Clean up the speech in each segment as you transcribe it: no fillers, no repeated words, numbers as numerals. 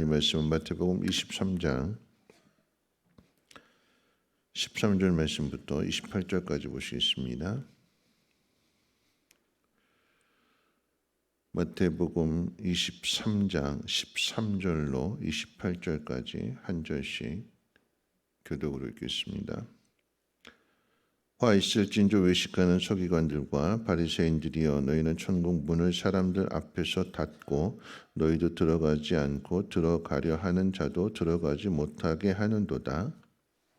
하나님 말씀은 마태복음 23장 13절 말씀부터 28절까지 보시겠습니다. 마태복음 23장 13절로 28절까지 한 절씩 교독으로 읽겠습니다. 화 있을진저 외식하는 서기관들과 바리새인들이여, 너희는 천국 문을 사람들 앞에서 닫고 너희도 들어가지 않고 들어가려 하는 자도 들어가지 못하게 하는도다.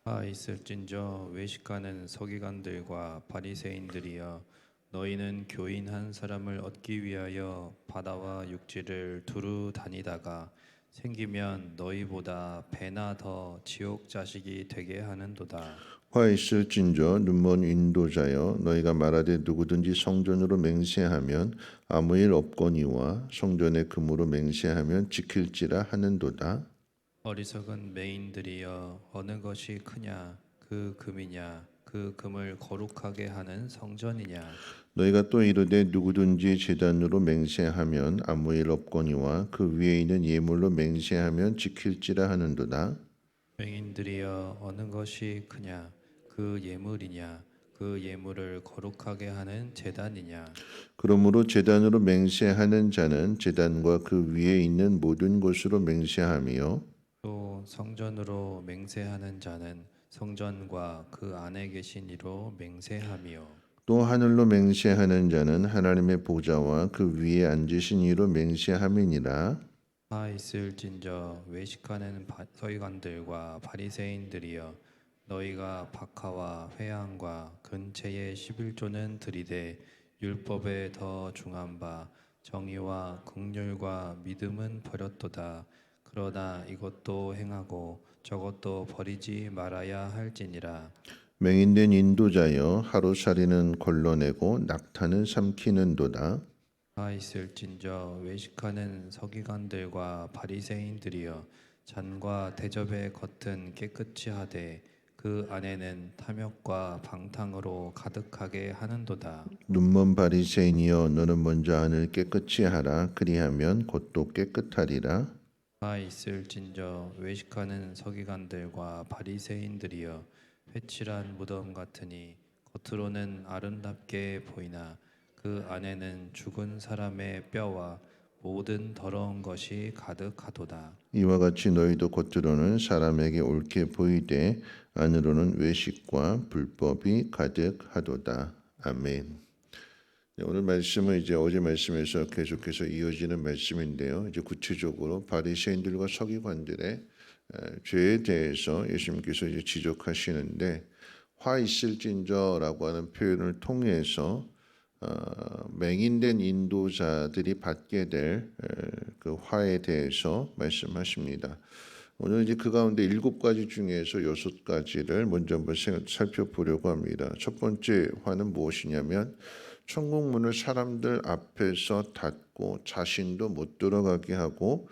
화 있을진저 외식하는 서기관들과 바리새인들이여, 너희는 교인 한 사람을 얻기 위하여 바다와 육지를 두루 다니다가 생기면 너희보다 배나 더 지옥 자식이 되게 하는도다. 화 있을진저 눈먼 인도자여, 너희가 말하되 누구든지 성전으로 맹세하면 아무 일 없거니와 성전의 금으로 맹세하면 지킬지라 하는도다. 어리석은 맹인들이여, 어느 것이 크냐? 그 금이냐? 그 금을 거룩하게 하는 성전이냐? 너희가 또 이르되 누구든지 제단으로 맹세하면 아무 일 없거니와 그 위에 있는 예물로 맹세하면 지킬지라 하는도다. 맹인들이여, 어느 것이 크냐? 그 예물이냐? 그 예물을 거룩하게 하는 제단이냐? 그러므로 제단으로 맹세하는 자는 제단과 그 위에 있는 모든 것으로 맹세하며 또 성전으로 맹세하는 자는 성전과 그 안에 계신 이로 맹세하며, 또 하늘로 맹세하는 자는 하나님의 보좌와 그 위에 앉으신 이로 맹세함이니라. 하 있을진저 외식하는 서기관들과 바리새인들이여, 너희가 박하와 회향과 근체의 11조는 들이되 율법에 더 중한 바 정의와 긍휼과 믿음은 버렸도다. 그러나 이것도 행하고 저것도 버리지 말아야 할지니라. 맹인된 인도자여, 하루살이는 걸러내고 낙타는 삼키는도다. 가 있을진저 외식하는 서기관들과 바리새인들이여, 잔과 대접의 겉은 깨끗이 하되 그 안에는 탐욕과 방탕으로 가득하게 하는도다. 눈먼 바리새인이여, 너는 먼저 안을 깨끗이 하라. 그리하면 곧도 깨끗하리라. 가 있을진저 외식하는 서기관들과 바리새인들이여, 회칠한 무덤 같으니 겉으로는 아름답게 보이나 그 안에는 죽은 사람의 뼈와 모든 더러운 것이 가득하도다. 이와 같이 너희도 겉으로는 사람에게 옳게 보이되 안으로는 외식과 불법이 가득하도다. 아멘. 오늘 말씀은 이제 어제 말씀에서 계속해서 이어지는 말씀인데요. 이제 구체적으로 바리새인들과 서기관들의 죄에 대해서 예수님께서 이제 지적하시는데, 화 있을진저라고 하는 표현을 통해서 맹인된 인도자들이 받게 될 그 화에 대해서 말씀하십니다. 오늘 이제 그 가운데 7가지 중에서 6가지를 먼저 한번 살펴보려고 합니다. 첫 번째 화는 무엇이냐면, 천국 문을 사람들 앞에서 닫고 자신도 못 들어가게 하고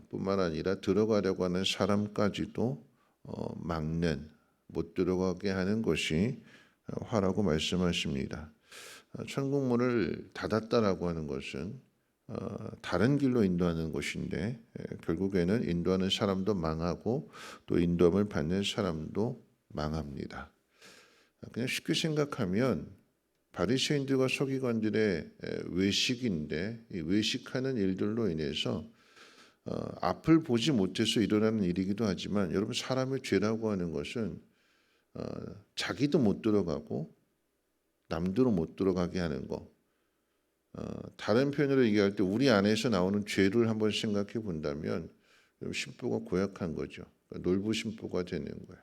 뿐만 아니라 들어가려고 하는 사람까지도 막는, 못 들어가게 하는 것이 화라고 말씀하십니다. 천국 문을 닫았다라고 하는 것은 다른 길로 인도하는 것인데, 결국에는 인도하는 사람도 망하고 또 인도함을 받는 사람도 망합니다. 그냥 쉽게 생각하면 바리새인들과 서기관들의 외식인데, 이 외식하는 일들로 인해서 앞을 보지 못해서 일어나는 일이기도 하지만, 여러분, 사람의 죄라고 하는 것은 자기도 못 들어가고 남들은 못 들어가게 하는 거. 다른 표현으로 얘기할 때 우리 안에서 나오는 죄를 한번 생각해 본다면 심보가 고약한 거죠. 그러니까 놀부심보가 되는 거예요.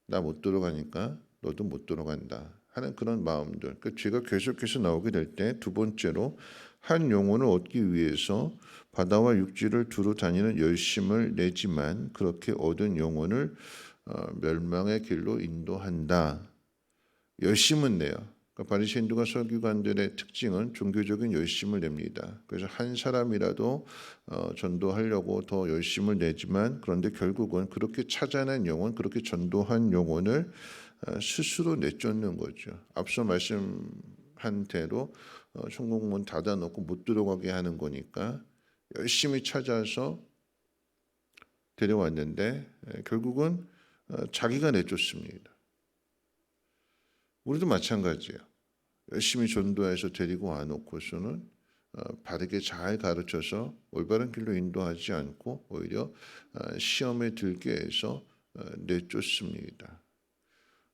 나 못 들어가니까 너도 못 들어간다 하는 그런 마음들. 그러니까 죄가 계속해서 나오게 될 때, 두 번째로 한 영혼을 얻기 위해서 바다와 육지를 두루 다니는 열심을 내지만 그렇게 얻은 영혼을 멸망의 길로 인도한다. 열심은 내요. 그러니까 바리새인들과 서기관들의 특징은 종교적인 열심을 냅니다. 그래서 한 사람이라도 전도하려고 더 열심을 내지만, 그런데 결국은 그렇게 찾아낸 영혼, 그렇게 전도한 영혼을 스스로 내쫓는 거죠. 앞서 말씀한 대로 천국문 닫아놓고 못 들어가게 하는 거니까 열심히 찾아서 데려왔는데 결국은 자기가 내쫓습니다. 우리도 마찬가지예요. 열심히 전도해서 데리고 와놓고서는 바르게 잘 가르쳐서 올바른 길로 인도하지 않고 오히려 시험에 들게 해서 내쫓습니다.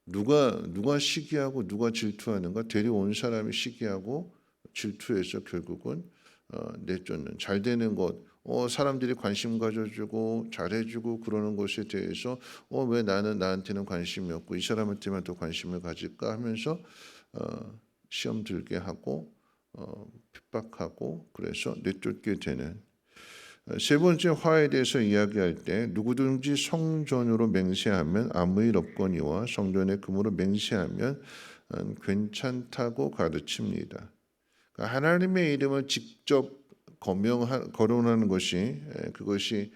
누가 시기하고 누가 질투하는가? 데려온 사람이 시기하고 질투해서 결국은 내쫓는, 잘 되는 것, 사람들이 관심 가져주고 잘해주고 그러는 것에 대해서 왜 나한테는 관심이 없고 이 사람한테만 더 관심을 가질까 하면서 시험 들게 하고 핍박하고 그래서 내쫓게 되는. 세 번째 화에 대해서 이야기할 때 누구든지 성전으로 맹세하면 아무 일 없거니와 성전의 금으로 맹세하면 괜찮다고 가르칩니다. 그러니까 하나님의 이름을 직접 거론하는 것이 그것이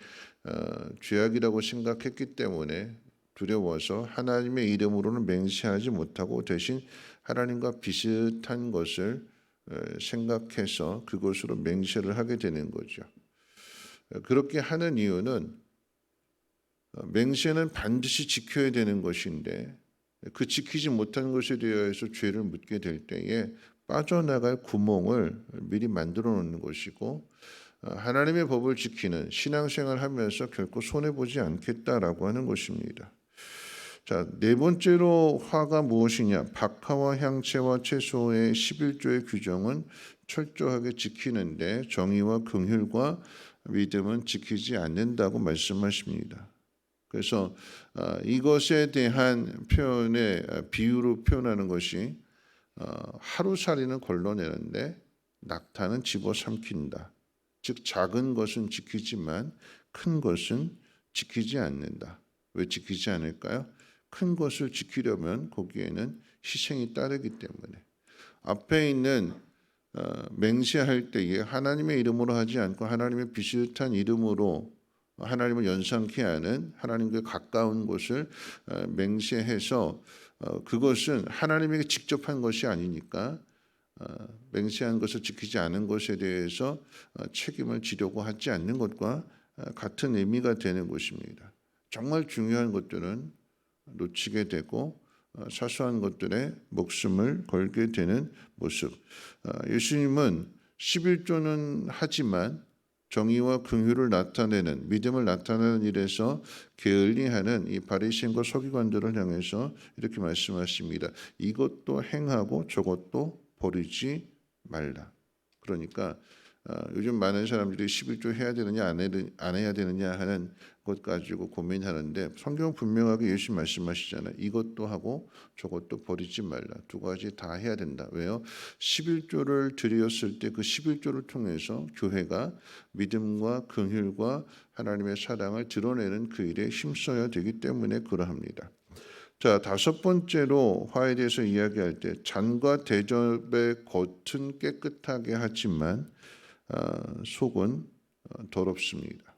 죄악이라고 생각했기 때문에 두려워서 하나님의 이름으로는 맹세하지 못하고 대신 하나님과 비슷한 것을 생각해서 그것으로 맹세를 하게 되는 거죠. 그렇게 하는 이유는 맹세는 반드시 지켜야 되는 것인데 그 지키지 못한 것에 대해서 죄를 묻게 될 때에 빠져나갈 구멍을 미리 만들어 놓는 것이고 하나님의 법을 지키는 신앙생활을 하면서 결코 손해보지 않겠다라고 하는 것입니다. 자, 네 번째로 화가 무엇이냐? 박하와 향채와 채소의 11조의 규정은 철저하게 지키는데 정의와 긍휼과 믿음은 지키지 않는다고 말씀하십니다. 그래서 이것에 대한 표현의 비유로 표현하는 것이 하루살이는 걸러내는데 낙타는 집어삼킨다. 즉 작은 것은 지키지만 큰 것은 지키지 않는다. 왜 지키지 않을까요? 큰 것을 지키려면 거기에는 희생이 따르기 때문에. 앞에 있는 맹세할 때에 하나님의 이름으로 하지 않고 하나님의 비슷한 이름으로 하나님을 연상케 하는 하나님께 가까운 것을 맹세해서 그것은 하나님에게 직접 한 것이 아니니까 맹세한 것을 지키지 않은 것에 대해서 책임을 지려고 하지 않는 것과 같은 의미가 되는 것입니다. 정말 중요한 것들은 놓치게 되고 사소한 것들에 목숨을 걸게 되는 모습. 예수님은 11조는 하지만 정의와 긍휼을 나타내는 믿음을 나타내는 일에서 게을리하는 이 바리새인과 서기관들을 향해서 이렇게 말씀하십니다. 이것도 행하고 저것도 버리지 말라. 그러니까 요즘 많은 사람들이 11조 해야 되느냐 안 해야 되느냐 하는 것 가지고 고민하는데 성경은 분명하게 예수 말씀하시잖아요. 이것도 하고 저것도 버리지 말라. 두 가지 다 해야 된다. 왜요? 11조를 드렸을 때 그 11조를 통해서 교회가 믿음과 긍휼과 하나님의 사랑을 드러내는 그 일에 힘써야 되기 때문에 그러합니다. 자, 다섯 번째로 화에 대해서 이야기할 때 잔과 대접의 겉은 깨끗하게 하지만 속은 더럽습니다.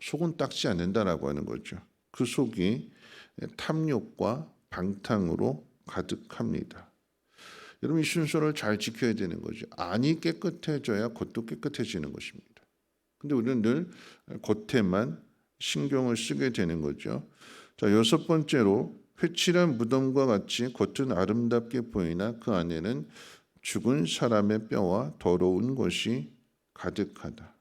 속은 닦지 않는다라고 하는 거죠. 그 속이 탐욕과 방탕으로 가득합니다. 여러분 이 순서를 잘 지켜야 되는 거죠. 안이 깨끗해져야 겉도 깨끗해지는 것입니다. 근데 우리는 늘 겉에만 신경을 쓰게 되는 거죠. 자, 여섯 번째로 회칠한 무덤과 같이 겉은 아름답게 보이나 그 안에는 죽은 사람의 뼈와 더러운 것이 가득하다.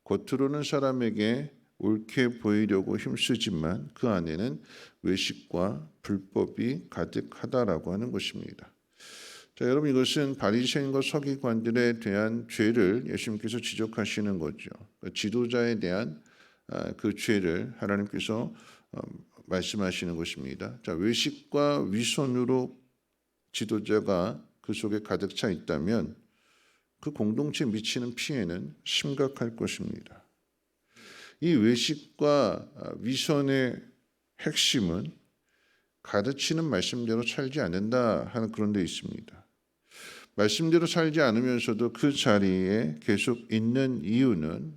겉으로는 사람에게 옳게 보이려고 힘쓰지만 그 안에는 외식과 불법이 가득하다라고 하는 것입니다. 자, 여러분 이것은 바리새인과 서기관들에 대한 죄를 예수님께서 지적하시는 거죠. 지도자에 대한 그 죄를 하나님께서 말씀하시는 것입니다. 자, 외식과 위선으로 지도자가 그 속에 가득 차 있다면 그 공동체에 미치는 피해는 심각할 것입니다. 이 외식과 위선의 핵심은 가르치는 말씀대로 살지 않는다 하는 그런 데 있습니다. 말씀대로 살지 않으면서도 그 자리에 계속 있는 이유는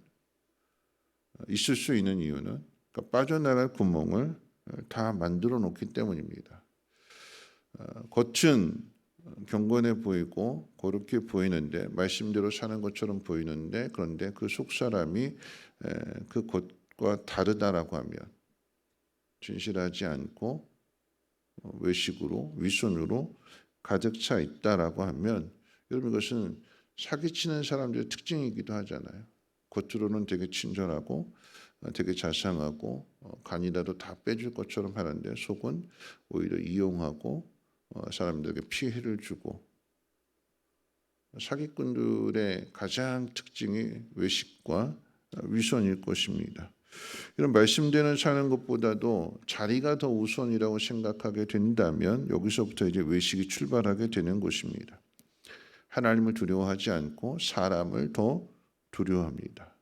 있을 수 있는 이유는 그러니까 빠져나갈 구멍을 다 만들어 놓기 때문입니다. 겉은 경건해 보이고 거룩해 보이는데 말씀대로 사는 것처럼 보이는데 그런데 그 속 사람이 그 것과 다르다라고 하면 진실하지 않고 외식으로 위선으로 가득 차 있다라고 하면 여러분 이것은 사기치는 사람들의 특징이기도 하잖아요. 겉으로는 되게 친절하고 되게 자상하고 간이라도 다 빼줄 것처럼 하는데 속은 오히려 이용하고 사람들에게 피해를 주고 사기꾼들의 가장 특징이 외식과 위선일 것입니다. 이런 말씀대로 사는 것보다도 자리가 더 우선이라고 생각하게 된다면 여기서부터 이제 외식이 출발하게 되는 것입니다. 하나님을 두려워하지 않고 사람을 더 두려워합니다.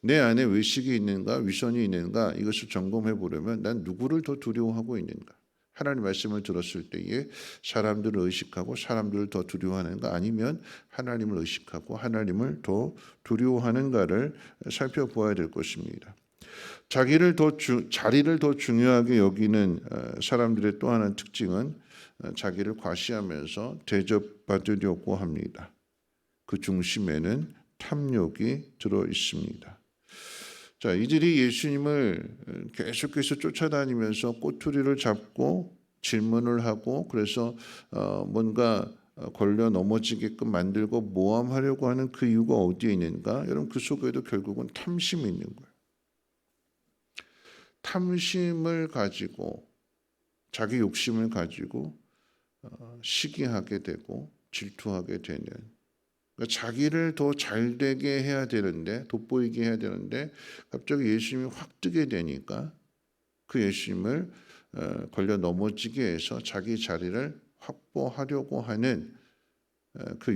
내 안에 외식이 있는가 위선이 있는가 이것을 점검해 보려면 난 누구를 더 두려워하고 있는가. 하나님 말씀을 들었을 때에 사람들을 의식하고 사람들을 더 두려워하는가 아니면 하나님을 의식하고 하나님을 더 두려워하는가를 살펴보아야 될 것입니다. 자리를 더 중요하게 여기는 사람들의 또 하나의 특징은 자기를 과시하면서 대접받으려고 합니다. 그 중심에는 탐욕이 들어 있습니다. 자, 이들이 예수님을 계속해서 쫓아다니면서 꼬투리를 잡고 질문을 하고 그래서 뭔가 걸려 넘어지게끔 만들고 모함하려고 하는 그 이유가 어디에 있는가? 여러분 그 속에도 결국은 탐심이 있는 거예요. 탐심을 가지고 자기 욕심을 가지고 시기하게 되고 질투하게 되는 그러니까 자기를 더 잘되게 해야 되는데 돋보이게 해야 되는데 갑자기 예수님이 확 뜨게 되니까 그 예수님을 걸려 넘어지게 해서 자기 자리를 확보하려고 하는 그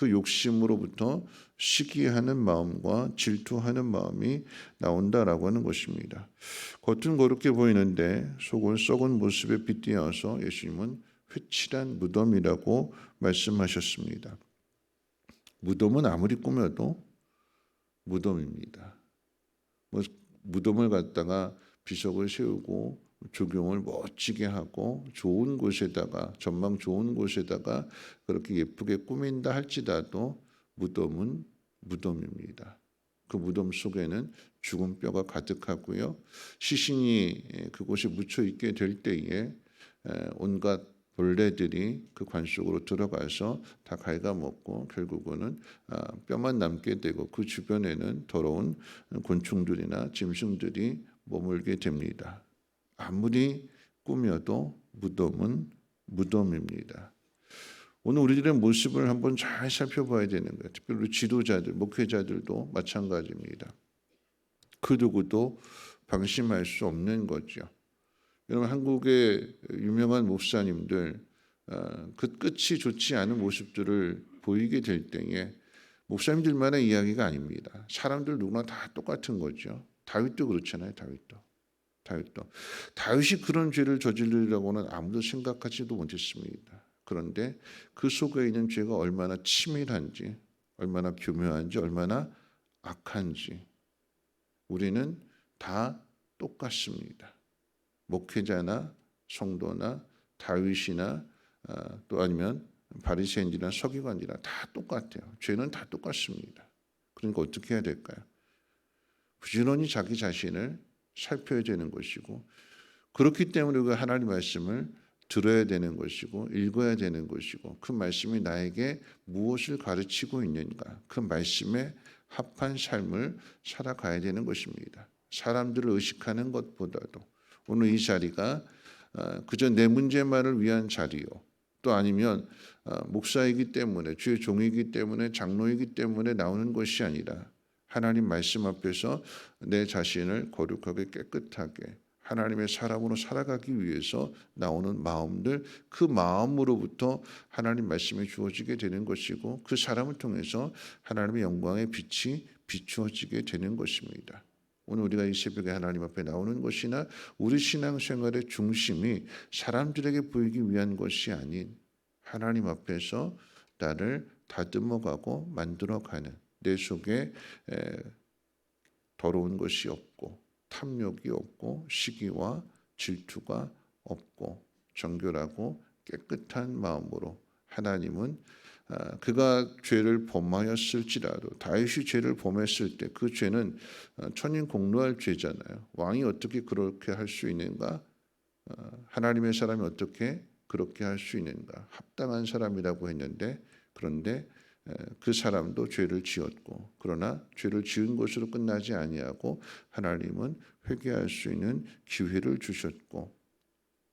욕심으로부터 시기하는 마음과 질투하는 마음이 나온다라고 하는 것입니다. 겉은 거룩해 보이는데 속은 썩은 모습에 빗대어서 예수님은 회칠한 무덤이라고 말씀하셨습니다. 무덤은 아무리 꾸며도 무덤입니다. 무덤을 갖다가 비석을 세우고 조경을 멋지게 하고 좋은 곳에다가 전망 좋은 곳에다가 그렇게 예쁘게 꾸민다 할지라도 무덤은 무덤입니다. 그 무덤 속에는 죽은 뼈가 가득하고요. 시신이 그곳에 묻혀 있게 될 때에 온갖 벌레들이 그 관 속으로 들어가서 다 갉아먹고 결국은 뼈만 남게 되고 그 주변에는 더러운 곤충들이나 짐승들이 머물게 됩니다. 아무리 꾸며도 무덤은 무덤입니다. 오늘 우리들의 모습을 한번 잘 살펴봐야 되는 거예요. 특별히 지도자들, 목회자들도 마찬가지입니다. 그 누구도 방심할 수 없는 거죠. 여러분 한국의 유명한 목사님들 그 끝이 좋지 않은 모습들을 보이게 될 때에 목사님들만의 이야기가 아닙니다. 사람들 누구나 다 똑같은 거죠. 다윗도 그렇잖아요. 다윗이 그런 죄를 저지르려고는 아무도 생각하지도 못했습니다. 그런데 그 속에 있는 죄가 얼마나 치밀한지, 얼마나 교묘한지, 얼마나 악한지 우리는 다 똑같습니다. 목회자나 성도나 다윗이나 또 아니면 바리새인이나 서기관이나 다 똑같아요. 죄는 다 똑같습니다. 그러니까 어떻게 해야 될까요? 부지런히 자기 자신을 살펴야 되는 것이고 그렇기 때문에 우리가 하나님 말씀을 들어야 되는 것이고 읽어야 되는 것이고 그 말씀이 나에게 무엇을 가르치고 있는가 그 말씀에 합한 삶을 살아가야 되는 것입니다. 사람들을 의식하는 것보다도 오늘 이 자리가 그저 내 문제만을 위한 자리요. 또 아니면 목사이기 때문에 주의 종이기 때문에 장로이기 때문에 나오는 것이 아니라 하나님 말씀 앞에서 내 자신을 거룩하게 깨끗하게 하나님의 사람으로 살아가기 위해서 나오는 마음들 그 마음으로부터 하나님 말씀이 주어지게 되는 것이고 그 사람을 통해서 하나님의 영광의 빛이 비추어지게 되는 것입니다. 오늘 우리가 이 새벽에 하나님 앞에 나오는 것이나 우리 신앙생활의 중심이 사람들에게 보이기 위한 것이 아닌 하나님 앞에서 나를 다듬어가고 만들어가는 내 속에 더러운 것이 없고 탐욕이 없고 시기와 질투가 없고 정결하고 깨끗한 마음으로 하나님은 그가 죄를 범하였을지라도 다윗이 죄를 범했을 때 그 죄는 천인 공로할 죄잖아요. 왕이 어떻게 그렇게 할 수 있는가? 하나님의 사람이 어떻게 그렇게 할 수 있는가? 합당한 사람이라고 했는데 그런데 그 사람도 죄를 지었고 그러나 죄를 지은 것으로 끝나지 아니하고 하나님은 회개할 수 있는 기회를 주셨고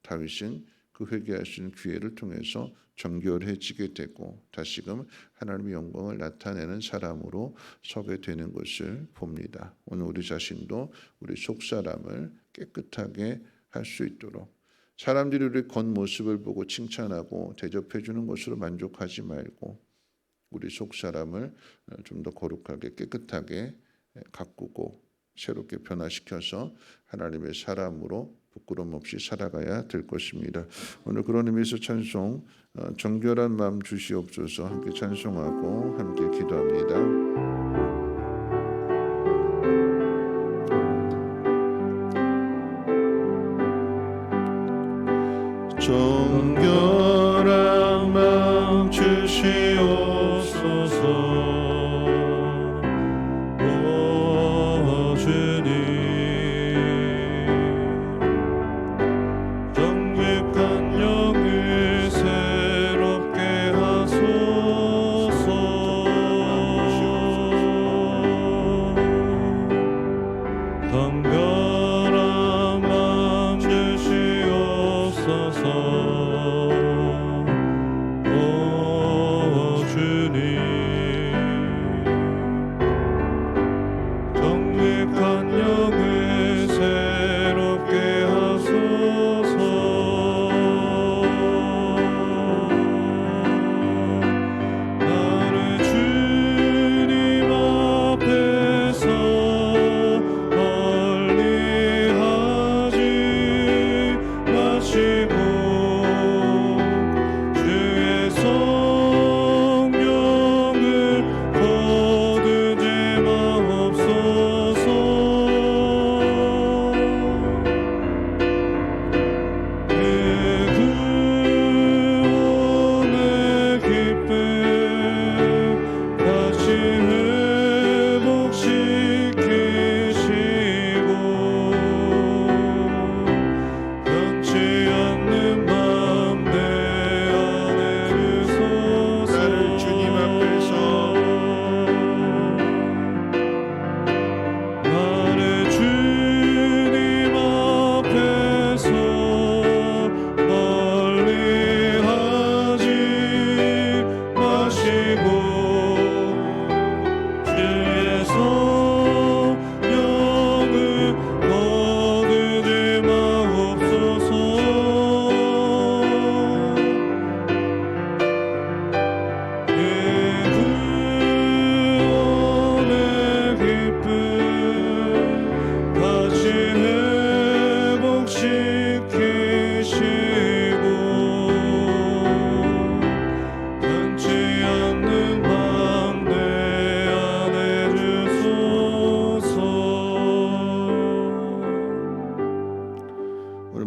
다윗은 그 회개할 수 있는 기회를 통해서 정결해지게 되고 다시금 하나님의 영광을 나타내는 사람으로 서게 되는 것을 봅니다. 오늘 우리 자신도 우리 속사람을 깨끗하게 할 수 있도록 사람들이 우리 겉모습을 보고 칭찬하고 대접해 주는 것으로 만족하지 말고 우리 속사람을 좀 더 거룩하게 깨끗하게 가꾸고 새롭게 변화시켜서 하나님의 사람으로 부끄럼 없이 살아가야 될 것입니다. 오늘 그런 의미에서 찬송 정결한 마음 주시옵소서 함께 찬송하고 함께 기도합니다. 정결한 마음 주시옵소서 오 주님 정직한 영을 새롭게 하소서 정결한 마음 주시옵소서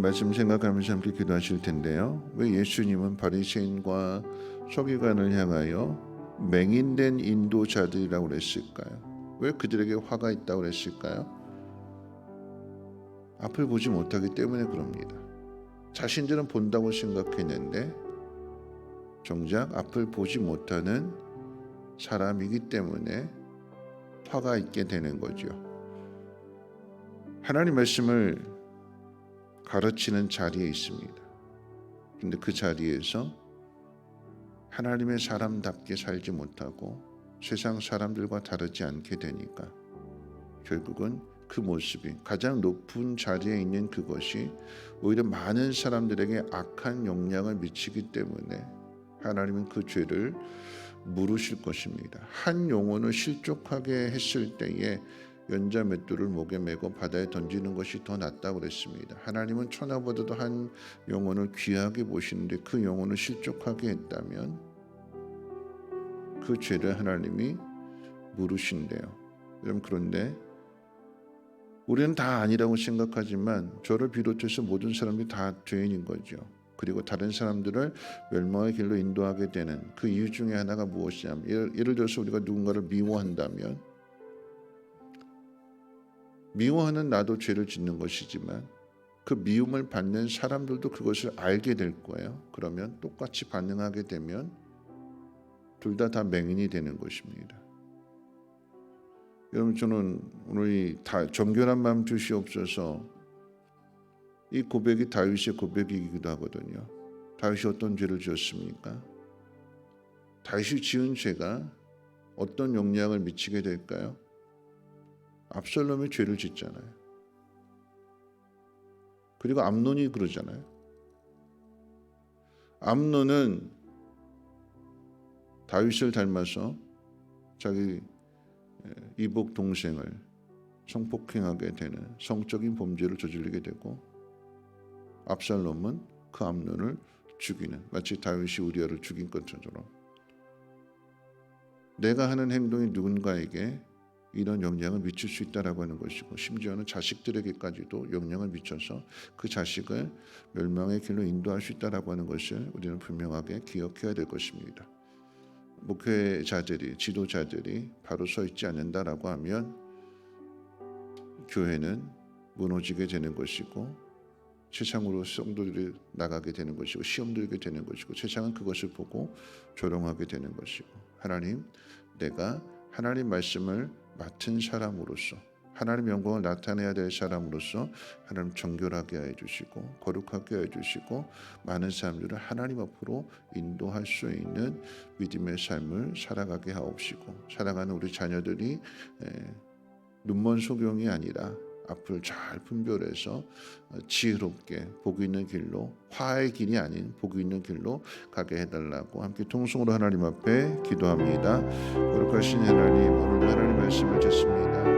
말씀 생각하면서 함께 기도하실 텐데요. 왜 예수님은 바리새인과 서기관을 향하여 맹인된 인도자들이라고 그랬을까요? 왜 그들에게 화가 있다고 그랬을까요? 앞을 보지 못하기 때문에 그럽니다. 자신들은 본다고 생각했는데 정작 앞을 보지 못하는 사람이기 때문에 화가 있게 되는 거죠. 하나님 말씀을 가르치는 자리에 있습니다. 그런데 그 자리에서 하나님의 사람답게 살지 못하고 세상 사람들과 다르지 않게 되니까 결국은 그 모습이 가장 높은 자리에 있는 그것이 오히려 많은 사람들에게 악한 영향을 미치기 때문에 하나님은 그 죄를 물으실 것입니다. 한 영혼을 실족하게 했을 때에 연자 맷돌을 목에 메고 바다에 던지는 것이 더 낫다고 그랬습니다. 하나님은 천하보다도 한 영혼을 귀하게 보시는데 그 영혼을 실족하게 했다면 그 죄를 하나님이 물으신대요. 여러분, 그런데 우리는 다 아니라고 생각하지만 저를 비롯해서 모든 사람들이 다 죄인인 거죠. 그리고 다른 사람들을 멸망의 길로 인도하게 되는 그 이유 중에 하나가 무엇이냐면, 예를 들어서 우리가 누군가를 미워한다면, 미워하는 나도 죄를 짓는 것이지만 그 미움을 받는 사람들도 그것을 알게 될 거예요. 그러면 똑같이 반응하게 되면 둘 다 맹인이 되는 것입니다. 여러분, 저는 오늘 이 정결한 마음 주시옵소서, 이 고백이 다윗의 고백이기도 하거든요. 다윗이 어떤 죄를 지었습니까? 다윗이 지은 죄가 어떤 영향을 미치게 될까요? 압살롬이 죄를 짓잖아요. 그리고 암논이 그러잖아요. 암논은 다윗을 닮아서 자기 이복 동생을 성폭행하게 되는 성적인 범죄를 저지르게 되고, 압살롬은 그 암논을 죽이는, 마치 다윗이 우리아를 죽인 것처럼 내가 하는 행동이 누군가에게 이런 영향을 미칠 수 있다라고 하는 것이고, 심지어는 자식들에게까지도 영향을 미쳐서 그 자식을 멸망의 길로 인도할 수 있다라고 하는 것을 우리는 분명하게 기억해야 될 것입니다. 목회자들이, 지도자들이 바로 서 있지 않는다라고 하면 교회는 무너지게 되는 것이고, 세상으로 성도들이 나가게 되는 것이고, 시험 들게 되는 것이고, 세상은 그것을 보고 조롱하게 되는 것이고, 하나님, 내가 하나님 말씀을 맡은 사람으로서, 하나님 영광을 나타내야 될 사람으로서 하나님 정결하게 해 주시고 거룩하게 해 주시고, 많은 사람들을 하나님 앞으로 인도할 수 있는 믿음의 삶을 살아가게 하옵시고, 살아가는 우리 자녀들이 눈먼 소경이 아니라 앞을 잘 분별해서 지혜롭게 복 있는 길로, 화의 길이 아닌 복 있는 길로 가게 해달라고 함께 통성으로 하나님 앞에 기도합니다. 거룩하신 하나님, 오늘 하나님 말씀을 듣습니다.